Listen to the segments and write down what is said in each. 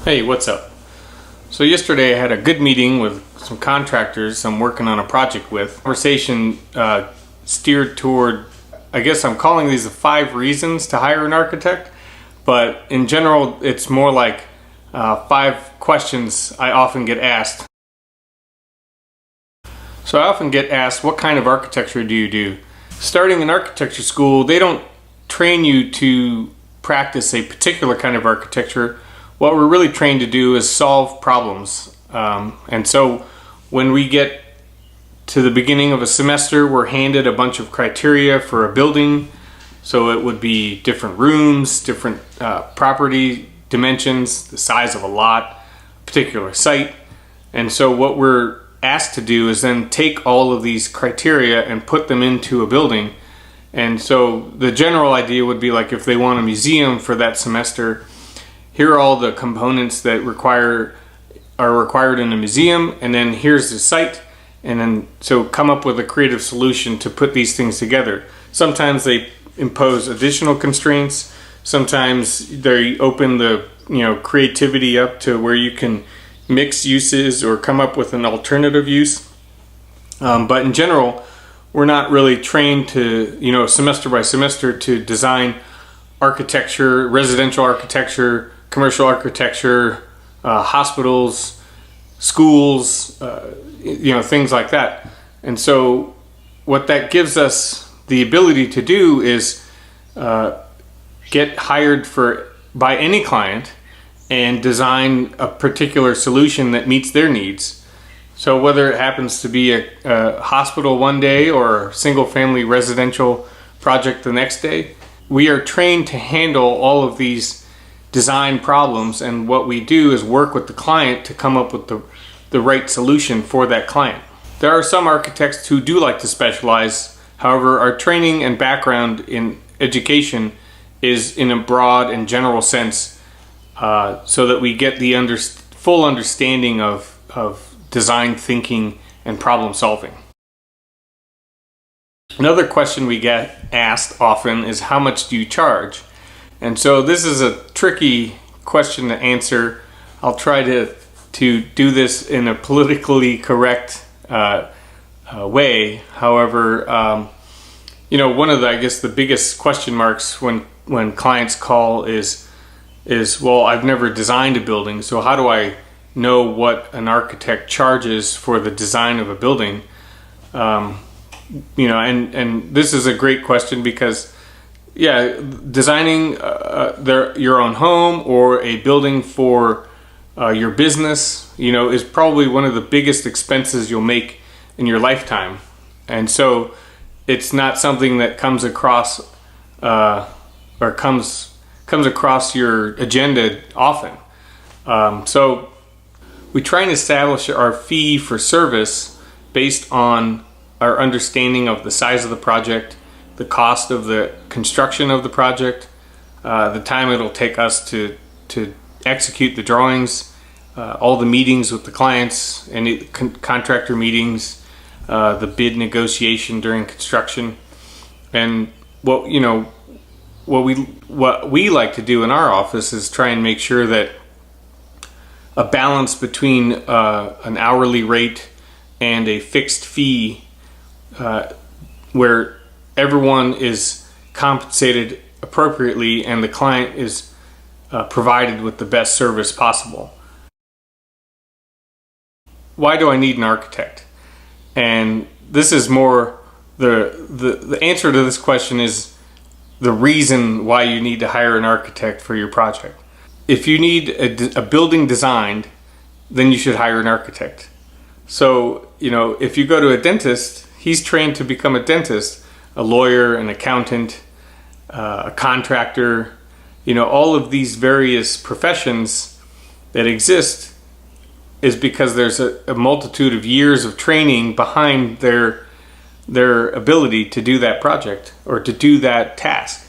Hey, what's up? So yesterday I had a good meeting with some contractors I'm working on a project with. Conversation steered toward, I guess I'm calling these the 5 reasons to hire an architect, but in general it's more like 5 questions I often get asked. So I often get asked, what kind of architecture do you do? Starting in architecture school, they don't train you to practice a particular kind of architecture. What we're really trained to do is solve problems. And so when we get to the beginning of a semester, we're handed a bunch of criteria for a building. So it would be different rooms, different property dimensions, the size of a lot, particular site. And so what we're asked to do is then take all of these criteria and put them into a building. And so the general idea would be like if they want a museum for that semester, here are all the components that are required in a museum, and then here's the site, and then so come up with a creative solution to put these things together. Sometimes they impose additional constraints. Sometimes they open the creativity up to where you can mix uses or come up with an alternative use. But in general, we're not really trained to semester by semester to design architecture, residential architecture, commercial architecture, hospitals, schools, things like that. And so what that gives us the ability to do is get hired by any client and design a particular solution that meets their needs. So whether it happens to be a hospital one day or a single family residential project the next day, we are trained to handle all of these design problems, and what we do is work with the client to come up with the right solution for that client. There are some architects who do like to specialize. However, our training and background in education is in a broad and general sense, so that we get the full understanding of design thinking and problem solving. Another question we get asked often is, how much do you charge? And so this is a tricky question to answer. I'll try to do this in a politically correct way. However, one of the biggest question marks when clients call is, well, I've never designed a building, so how do I know what an architect charges for the design of a building? And this is a great question because designing your own home or a building for your business, is probably one of the biggest expenses you'll make in your lifetime. And so it's not something that comes across across your agenda often. So we try and establish our fee for service based on our understanding of the size of the project, the cost of the construction of the project, the time it'll take us to execute the drawings, all the meetings with the clients, any contractor meetings, the bid negotiation during construction. And what we like to do in our office is try and make sure that a balance between an hourly rate and a fixed fee, where everyone is compensated appropriately and the client is provided with the best service possible. Why do I need an architect? And this is more the answer to this question is the reason why you need to hire an architect for your project. If you need a building designed, then you should hire an architect. So, if you go to a dentist, he's trained to become a dentist, a lawyer, an accountant, a contractor, all of these various professions that exist is because there's a multitude of years of training behind their ability to do that project or to do that task.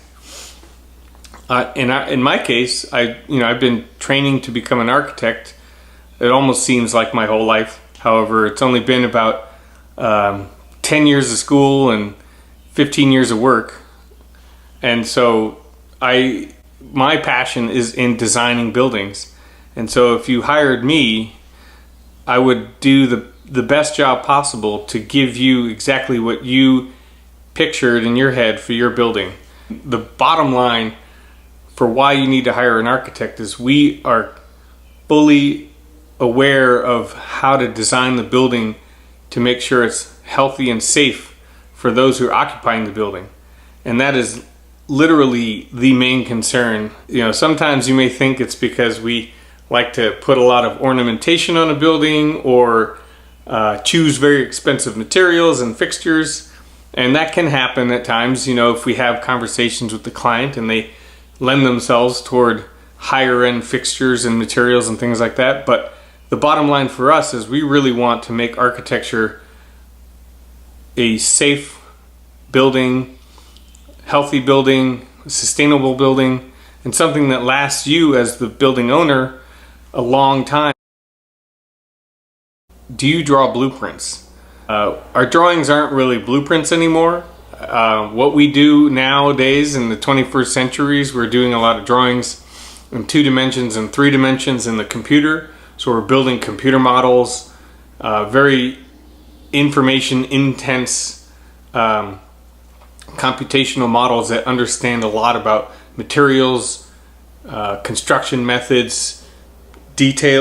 In my case, I've been training to become an architect. It almost seems like my whole life. However, it's only been about 10 years of school and 15 years of work. And so my passion is in designing buildings. And so if you hired me, I would do the best job possible to give you exactly what you pictured in your head for your building. The bottom line for why you need to hire an architect is we are fully aware of how to design the building to make sure it's healthy and safe for those who are occupying the building. And that is literally the main concern. Sometimes you may think it's because we like to put a lot of ornamentation on a building or choose very expensive materials and fixtures. And that can happen at times, if we have conversations with the client and they lend themselves toward higher end fixtures and materials and things like that. But the bottom line for us is we really want to make architecture a safe building, healthy building, sustainable building, and something that lasts you as the building owner a long time. Do you draw blueprints? Our drawings aren't really blueprints anymore. What we do nowadays in the 21st centuries, we're doing a lot of drawings in 2 dimensions and 3 dimensions in the computer. So we're building computer models, very information intense computational models that understand a lot about materials, construction methods,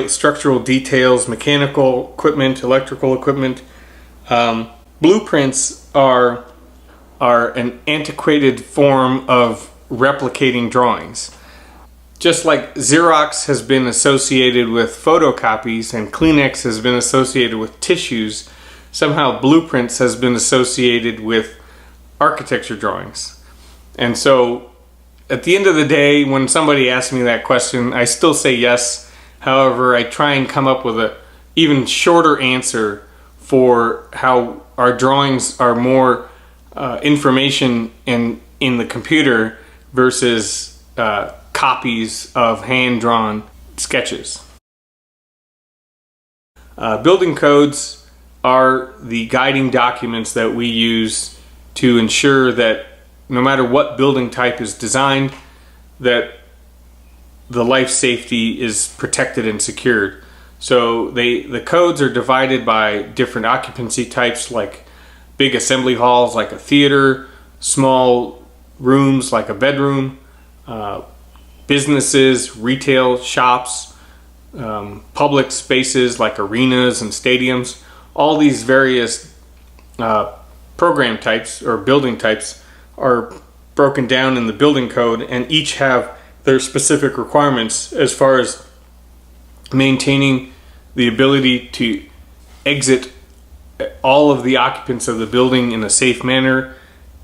structural details, mechanical equipment, electrical equipment. Blueprints are an antiquated form of replicating drawings. Just like Xerox has been associated with photocopies and Kleenex has been associated with tissues, somehow blueprints has been associated with architecture drawings. And so at the end of the day, when somebody asks me that question, I still say yes. However, I try and come up with an even shorter answer for how our drawings are more information in the computer versus copies of hand-drawn sketches. Building codes are the guiding documents that we use to ensure that no matter what building type is designed, that the life safety is protected and secured. So the codes are divided by different occupancy types, like big assembly halls like a theater, small rooms like a bedroom, businesses, retail shops, public spaces like arenas and stadiums. All these various program types or building types are broken down in the building code, and each have their specific requirements as far as maintaining the ability to exit all of the occupants of the building in a safe manner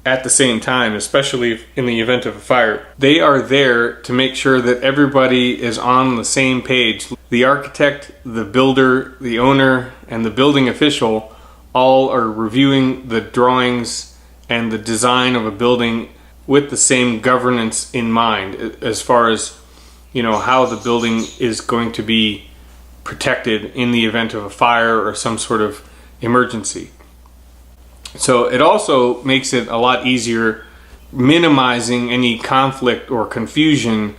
at the same time, especially in the event of a fire. They are there to make sure that everybody is on the same page. The architect, the builder, the owner, and the building official all are reviewing the drawings and the design of a building with the same governance in mind as far as how the building is going to be protected in the event of a fire or some sort of emergency. So it also makes it a lot easier, minimizing any conflict or confusion